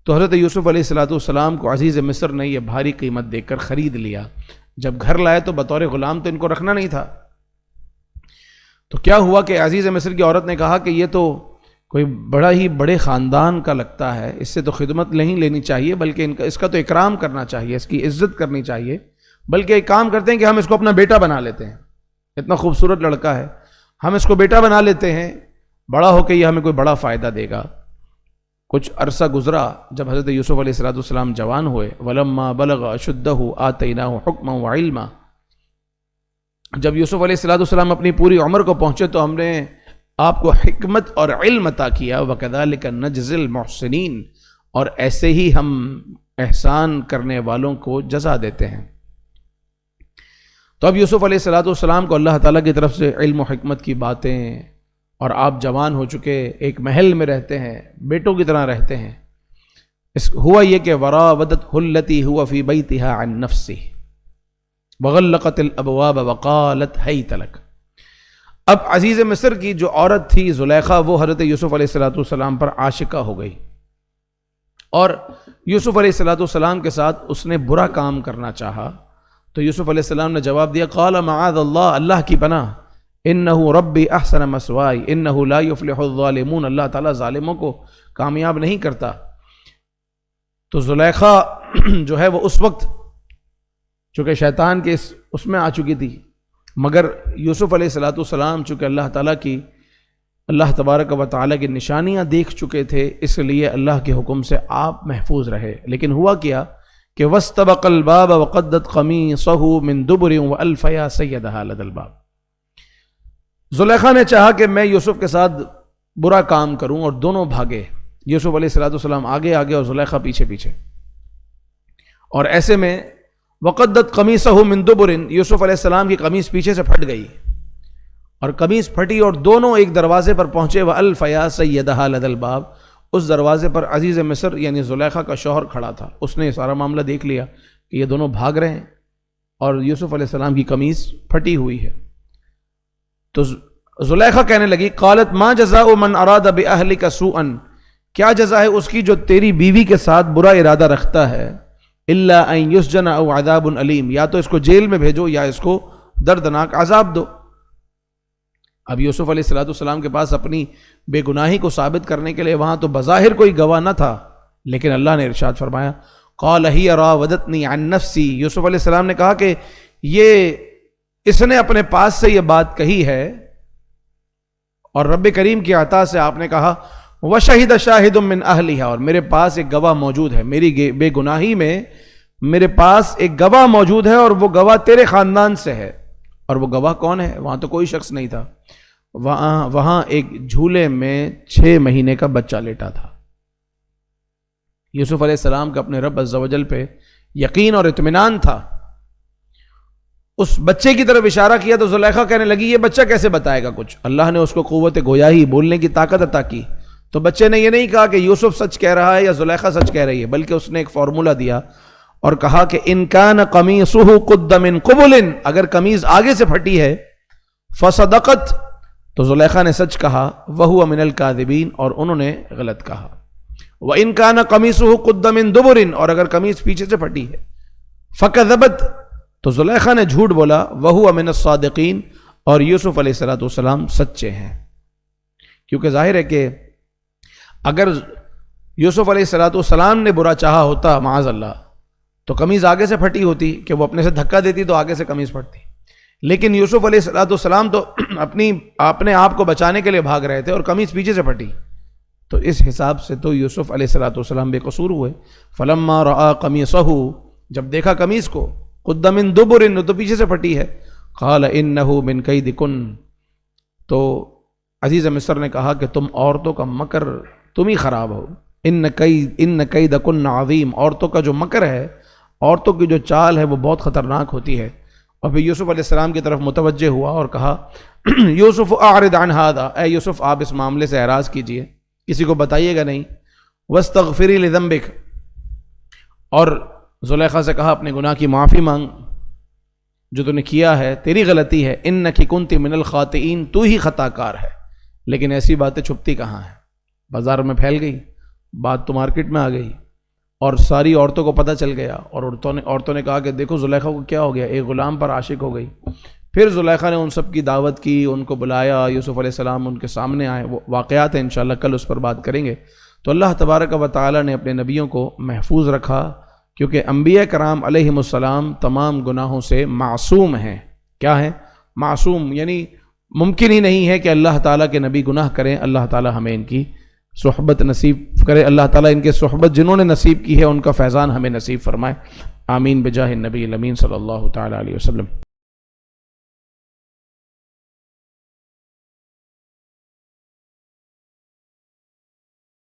تو حضرت یوسف علیہ السلام کو عزیز مصر نے یہ بھاری قیمت دے کر خرید لیا. جب گھر لائے تو بطور غلام تو ان کو رکھنا نہیں تھا. تو کیا ہوا کہ عزیز مصر کی عورت نے کہا کہ یہ تو کوئی بڑا ہی بڑے خاندان کا لگتا ہے، اس سے تو خدمت نہیں لینی چاہیے، بلکہ اس کا تو اکرام کرنا چاہیے، اس کی عزت کرنی چاہیے. بلکہ ایک کام کرتے ہیں کہ ہم اس کو اپنا بیٹا بنا لیتے ہیں، اتنا خوبصورت لڑکا ہے، ہم اس کو بیٹا بنا لیتے ہیں، بڑا ہو کے یہ ہمیں کوئی بڑا فائدہ دے گا. کچھ عرصہ گزرا، جب حضرت یوسف علیہ السلام جوان ہوئے، وَلَمَّا بَلَغَ أَشُدَّهُ آتَيْنَاهُ حُکْمًا وَعِلْمًا، جب یوسف علیہ السلام اپنی پوری عمر کو پہنچے تو ہم نے آپ کو حکمت اور علم عطا کیا. وَكَذَلِكَ نَجْزِي الْمُحْسِنِينَ، اور ایسے ہی ہم احسان کرنے والوں کو جزا دیتے ہیں. تو اب یوسف علیہ السلام کو اللہ تعالیٰ کی طرف سے علم و حکمت کی باتیں، اور آپ جوان ہو چکے، ایک محل میں رہتے ہیں، بیٹوں کی طرح رہتے ہیں. ہوا یہ کہ وراودته التي هو في بيتها عن نفسه وغلقت الابواب وقالت هيت لك. اب عزیز مصر کی جو عورت تھی زلیخا، وہ حضرت یوسف علیہ السلام پر عاشقہ ہو گئی، اور یوسف علیہ السلام کے ساتھ اس نے برا کام کرنا چاہا. تو یوسف علیہ السلام نے جواب دیا، قال معاذ اللہ، اللہ کی پناہ، انہ ربی احسن مثوائی انہ لا یفلح الظالمون، اللہ تعالیٰ ظالموں کو کامیاب نہیں کرتا. تو زلیخا جو ہے وہ اس وقت چونکہ شیطان کے اس میں آ چکی تھی، مگر یوسف علیہ السلام چونکہ اللہ تبارک و تعالیٰ کی نشانیاں دیکھ چکے تھے، اس لیے اللہ کے حکم سے آپ محفوظ رہے. لیکن ہوا کیا کہ وَاسْتَبَقَ الْبَابَ وَقَدَّتْ قَمِيصَهُ مِن دُبُرٍ وَأَلْفَ يَا سَيَّدَهَا لَدَى الْبَابِ. زلیخا نے چاہا کہ میں یوسف کے ساتھ برا کام کروں، اور دونوں بھاگے، یوسف علیہ السلام آگے آگے اور زلیخا پیچھے پیچھے. اور ایسے میں وقدت قمیصہ من دبر، یوسف علیہ السلام کی قمیص پیچھے سے پھٹ گئی، اور قمیص پھٹی اور دونوں ایک دروازے پر پہنچے. وَأَلْفَ يَا سَيَّدَهَا لَدَى الْبَابِ، اس دروازے پر عزیز مصر یعنی زلیخا کا شوہر کھڑا تھا. اس نے سارا معاملہ دیکھ لیا کہ یہ دونوں بھاگ رہے ہیں اور یوسف علیہ السلام کی قمیص پھٹی ہوئی ہے. تو زلیخا کہنے لگی، قالت ما جزاء من اراد باہلک سوءا، کیا جزا ہے اس کی جو تیری بیوی کے ساتھ برا ارادہ رکھتا ہے، الا ان یسجن او عذاب علیم، یا تو اس کو جیل میں بھیجو یا اس کو دردناک عذاب دو. اب یوسف علیہ السلام کے پاس اپنی بے گناہی کو ثابت کرنے کے لیے وہاں تو بظاہر کوئی گواہ نہ تھا، لیکن اللہ نے ارشاد فرمایا، قال ہی راودتنی عن نفسی، یوسف علیہ السلام نے کہا کہ اس نے اپنے پاس سے یہ بات کہی ہے، اور رب کریم کی عطا سے آپ نے کہا وَشَهِدَ شَاهِدٌ مِّنْ أَهْلِهَا، اور میرے پاس ایک گواہ موجود ہے، میری بے گناہی میں میرے پاس ایک گواہ موجود ہے، اور وہ گواہ تیرے خاندان سے ہے. اور وہ گواہ کون ہے؟ وہاں تو کوئی شخص نہیں تھا، وہاں ایک جھولے میں 6 مہینے کا بچہ لیٹا تھا. یوسف علیہ السلام کا اپنے رب عز و جل پہ یقین اور اطمینان تھا. اس بچے کی طرف اشارہ کیا تو زلیخا کہنے لگی یہ بچہ کیسے بتائے گا کچھ؟ اللہ نے اس کو قوت گویائی، بولنے کی طاقت عطا کی. تو بچے نے یہ نہیں کہا کہ یوسف سچ کہہ رہا ہے یا زلیخا سچ کہہ رہی ہے، بلکہ اس نے ایک فارمولہ دیا اور کہا کہ ان کان قمیصہ قد من قبل، اگر قمیض آگے سے پھٹی ہے، فصدقت، تو زلیخا نے سچ کہا، وہو من الکاذبین، اور انہوں نے غلط کہا. وان کان قمیصہ قد من دبر، اور اگر قمیض پیچھے سے پھٹی ہے، فکذبت، تو زلیخا نے جھوٹ بولا، وہو من الصادقین، اور یوسف علیہ السلام سچے ہیں. کیونکہ ظاہر ہے کہ اگر یوسف علیہ السلام نے برا چاہا ہوتا معاذ اللہ، تو قمیض آگے سے پھٹی ہوتی کہ وہ اپنے سے دھکا دیتی تو آگے سے قمیض پھٹتی. لیکن یوسف علیہ السلام تو اپنے آپ کو بچانے کے لیے بھاگ رہے تھے اور قمیض پیچھے سے پھٹی، تو اس حساب سے تو یوسف علیہ السلام بے قصور ہوئے. فلما رأى قمیصہ، جب دیکھا قمیض کو، قد من دبر، تو پیچھے سے پھٹی ہے، قال انہ من کیدکن، تو عزیز مصر نے کہا کہ تم عورتوں کا مکر تم ہی خراب ہو. ان کیدکن عظیم، عورتوں کا جو مکر ہے، عورتوں کی جو چال ہے وہ بہت خطرناک ہوتی ہے. اور پھر یوسف علیہ السلام کی طرف متوجہ ہوا اور کہا یوسف اعرض عن هذا، اے یوسف آپ اس معاملے سے اعراض کیجئے، کسی کو بتائیے گا نہیں. واستغفری لذنبک، اور زلیخا سے کہا اپنے گناہ کی معافی مانگ، جو تو نے کیا ہے تیری غلطی ہے. انکی کنت من الخاطئین، تو ہی خطا کار ہے. لیکن ایسی باتیں چھپتی کہاں ہیں، بازار میں پھیل گئی بات، تو مارکیٹ میں آ گئی. اور ساری عورتوں کو پتہ چل گیا، اور عورتوں نے کہا کہ دیکھو زلیخا کو کیا ہو گیا، ایک غلام پر عاشق ہو گئی۔ پھر زلیخا نے ان سب کی دعوت کی، ان کو بلایا، یوسف علیہ السلام ان کے سامنے آئے، وہ واقعات ہیں انشاءاللہ کل اس پر بات کریں گے۔ تو اللہ تبارک و تعالی نے اپنے نبیوں کو محفوظ رکھا، کیونکہ انبیاء کرام علیہم السلام تمام گناہوں سے معصوم ہیں۔ کیا ہیں؟ معصوم، یعنی ممکن ہی نہیں ہے کہ اللہ تعالیٰ کے نبی گناہ کریں۔ اللہ تعالیٰ ہمیں ان کی صحبت نصیب کرے، اللہ تعالیٰ ان کے صحبت جنہوں نے نصیب کی ہے ان کا فیضان ہمیں نصیب فرمائے، آمین بجاہ النبی الامین صلی اللہ تعالیٰ علیہ وسلم۔